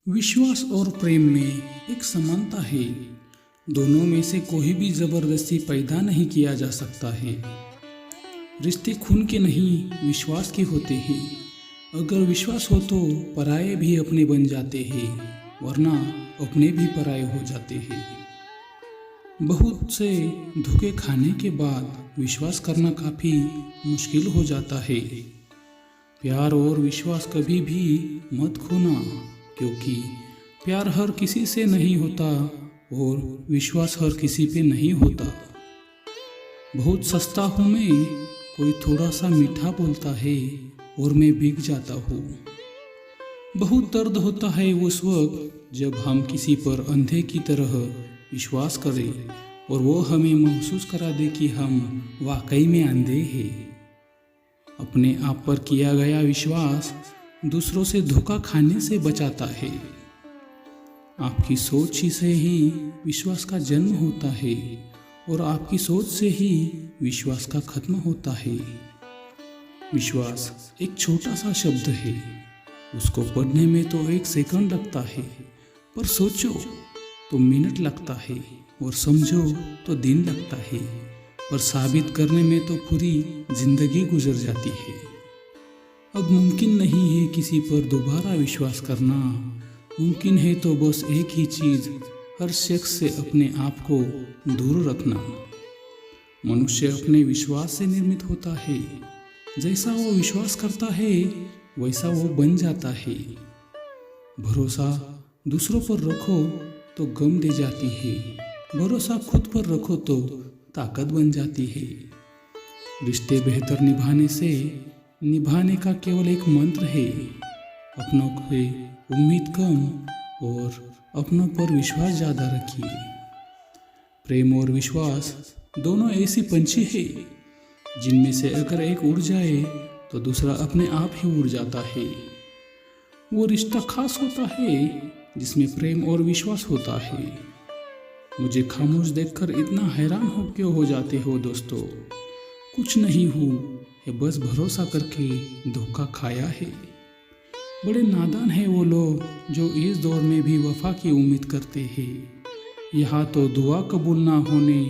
विश्वास और प्रेम में एक समानता है। दोनों में से कोई भी जबरदस्ती पैदा नहीं किया जा सकता है। रिश्ते खून के नहीं, विश्वास के होते हैं। अगर विश्वास हो तो पराये भी अपने बन जाते हैं, वरना अपने भी पराये हो जाते हैं। बहुत से धोखे खाने के बाद विश्वास करना काफ़ी मुश्किल हो जाता है। प्यार और विश्वास कभी भी मत खोना, क्योंकि प्यार हर किसी से नहीं होता और विश्वास हर किसी पे नहीं होता। बहुत सस्ता हूँ मैं, कोई थोड़ा सा मीठा बोलता है और मैं बिक जाता हूँ। बहुत दर्द होता है उस वक्त जब हम किसी पर अंधे की तरह विश्वास करें और वो हमें महसूस करा दे कि हम वाकई में अंधे हैं। अपने आप पर किया गया विश्वास दूसरों से धोखा खाने से बचाता है। आपकी सोच ही से ही विश्वास का जन्म होता है और आपकी सोच से ही विश्वास का खत्म होता है। विश्वास एक छोटा सा शब्द है, उसको पढ़ने में तो 1 सेकंड लगता है, पर सोचो तो मिनट लगता है और समझो तो दिन लगता है, पर साबित करने में तो पूरी जिंदगी गुजर जाती है। अब मुमकिन नहीं है किसी पर दोबारा विश्वास करना। मुमकिन है तो बस एक ही चीज़, हर शख्स से अपने आप को दूर रखना। मनुष्य अपने विश्वास से निर्मित होता है। जैसा वो विश्वास करता है वैसा वो बन जाता है। भरोसा दूसरों पर रखो तो गम दे जाती है, भरोसा खुद पर रखो तो ताकत बन जाती है। रिश्ते बेहतर निभाने का केवल एक मंत्र है, अपनों से उम्मीद कम और अपनों पर विश्वास ज़्यादा रखिए। प्रेम और विश्वास दोनों ऐसी पंछी है जिनमें से अगर एक उड़ जाए तो दूसरा अपने आप ही उड़ जाता है। वो रिश्ता खास होता है जिसमें प्रेम और विश्वास होता है। मुझे खामोश देखकर इतना हैरान हो क्यों हो जाते हो दोस्तों? कुछ नहीं हूँ, ये बस भरोसा करके धोखा खाया है। बड़े नादान हैं वो लोग जो इस दौर में भी वफा की उम्मीद करते हैं। यहाँ तो दुआ कबूल ना होने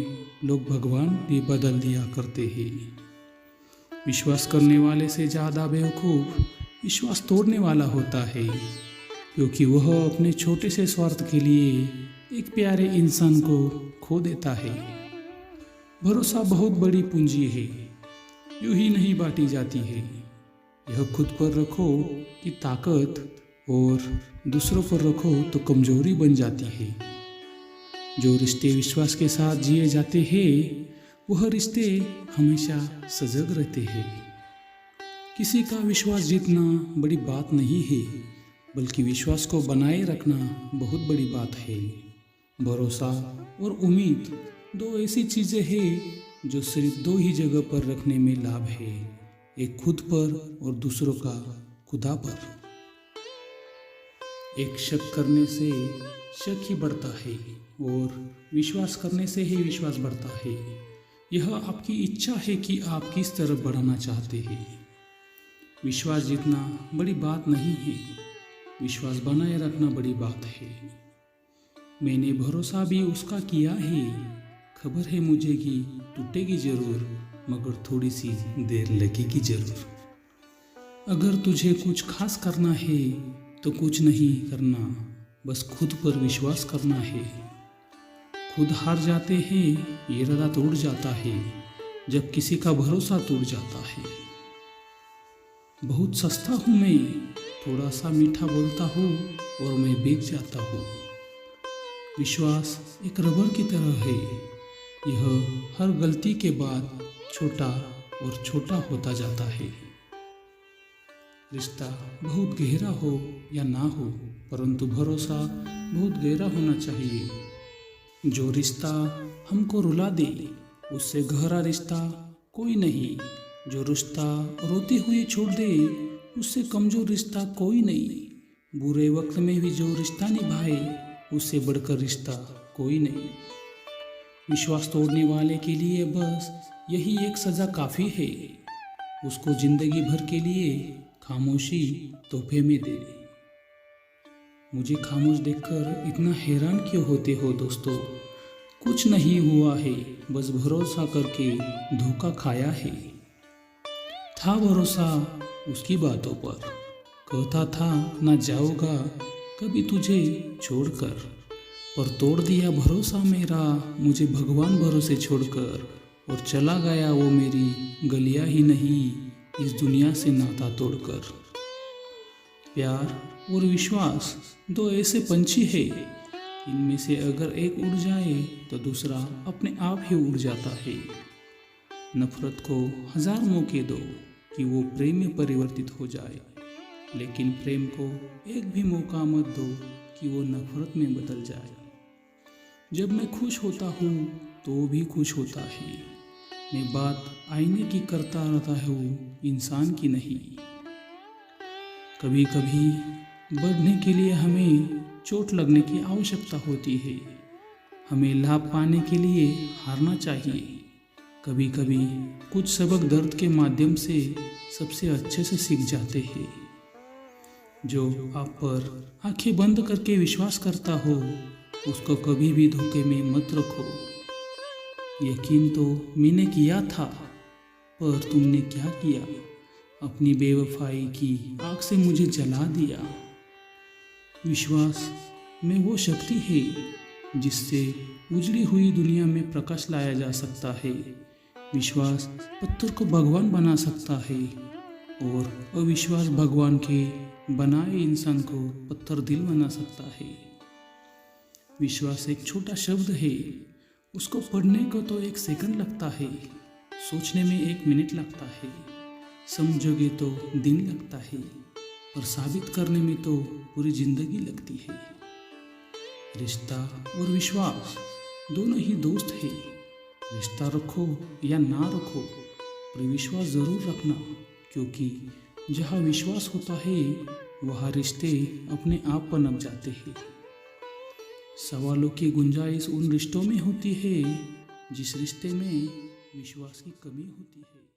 लोग भगवान भी बदल दिया करते हैं। विश्वास करने वाले से ज़्यादा बेवकूफ़ विश्वास तोड़ने वाला होता है, क्योंकि वह अपने छोटे से स्वार्थ के लिए एक प्यारे इंसान को खो देता है। भरोसा बहुत बड़ी पूंजी है, यूं ही नहीं बांटी जाती है। यह खुद पर रखो कि ताकत और दूसरों पर रखो तो कमजोरी बन जाती है। जो रिश्ते विश्वास के साथ जिए जाते हैं वह रिश्ते हमेशा सजग रहते हैं। किसी का विश्वास जीतना बड़ी बात नहीं है, बल्कि विश्वास को बनाए रखना बहुत बड़ी बात है। भरोसा और उम्मीद 2 ऐसी चीज़ें हैं जो सिर्फ 2 ही जगह पर रखने में लाभ है, एक खुद पर और दूसरों का खुदा पर। एक शक करने से शक ही बढ़ता है और विश्वास करने से ही विश्वास बढ़ता है। यह आपकी इच्छा है कि आप किस तरफ बढ़ना चाहते हैं। विश्वास जीतना बड़ी बात नहीं है, विश्वास बनाए रखना बड़ी बात है। मैंने भरोसा भी उसका किया है, खबर है मुझे कि टूटेगी जरूर, मगर थोड़ी सी देर लगेगी जरूर। अगर तुझे कुछ खास करना है तो कुछ नहीं करना, बस खुद पर विश्वास करना है। खुद हार जाते हैं, ये इरादा टूट जाता है जब किसी का भरोसा टूट जाता है। बहुत सस्ता हूँ मैं, थोड़ा सा मीठा बोलता हूँ और मैं बिक जाता हूँ। विश्वास एक रबर की तरह है, यह हर गलती के बाद छोटा और छोटा होता जाता है। रिश्ता बहुत गहरा हो या ना हो, परंतु भरोसा बहुत गहरा होना चाहिए। जो रिश्ता हमको रुला दे उससे गहरा रिश्ता कोई नहीं। जो रिश्ता रोते हुए छोड़ दे उससे कमजोर रिश्ता कोई नहीं। बुरे वक्त में भी जो रिश्ता निभाए उससे बढ़कर रिश्ता कोई नहीं। विश्वास तोड़ने वाले के लिए बस यही एक सज़ा काफ़ी है, उसको जिंदगी भर के लिए खामोशी तोहफे में दे। मुझे खामोश देखकर इतना हैरान क्यों होते हो दोस्तों? कुछ नहीं हुआ है, बस भरोसा करके धोखा खाया है। था भरोसा उसकी बातों पर, कहता था ना जाऊंगा कभी तुझे छोड़कर, पर तोड़ दिया भरोसा मेरा मुझे भगवान भरोसे छोड़कर, और चला गया वो मेरी गलियां ही नहीं इस दुनिया से नाता तोड़कर। प्यार और विश्वास दो ऐसे पंछी है, इनमें से अगर एक उड़ जाए तो दूसरा अपने आप ही उड़ जाता है। नफरत को 1000 मौके दो कि वो प्रेम में परिवर्तित हो जाए, लेकिन प्रेम को एक भी मौका मत दो कि वो नफरत में बदल जाए। जब मैं खुश होता हूँ तो वो भी खुश होता है। मैं बात आईने की करता रहता हूँ, इंसान की नहीं। कभी कभी बढ़ने के लिए हमें चोट लगने की आवश्यकता होती है। हमें लाभ पाने के लिए हारना चाहिए। कभी कभी कुछ सबक दर्द के माध्यम से सबसे अच्छे से सीख जाते हैं। जो आप पर आंखें बंद करके विश्वास करता हो, उसको कभी भी धोखे में मत रखो। यकीन तो मैंने किया था, पर तुमने क्या किया? अपनी बेवफाई की आग से मुझे जला दिया। विश्वास में वो शक्ति है जिससे उजड़ी हुई दुनिया में प्रकाश लाया जा सकता है। विश्वास पत्थर को भगवान बना सकता है, और अविश्वास भगवान के बनाए इंसान को पत्थर दिल बना सकता है। विश्वास एक छोटा शब्द है, उसको पढ़ने को तो 1 सेकंड लगता है, सोचने में 1 मिनट लगता है, समझोगे तो दिन लगता है, और साबित करने में तो पूरी जिंदगी लगती है। रिश्ता और विश्वास दोनों ही दोस्त है। रिश्ता रखो या ना रखो, पर विश्वास ज़रूर रखना, क्योंकि जहाँ विश्वास होता है वहाँ रिश्ते अपने आप पनप जाते हैं। सवालों की गुंजाइश उन रिश्तों में होती है जिस रिश्ते में विश्वास की कमी होती है।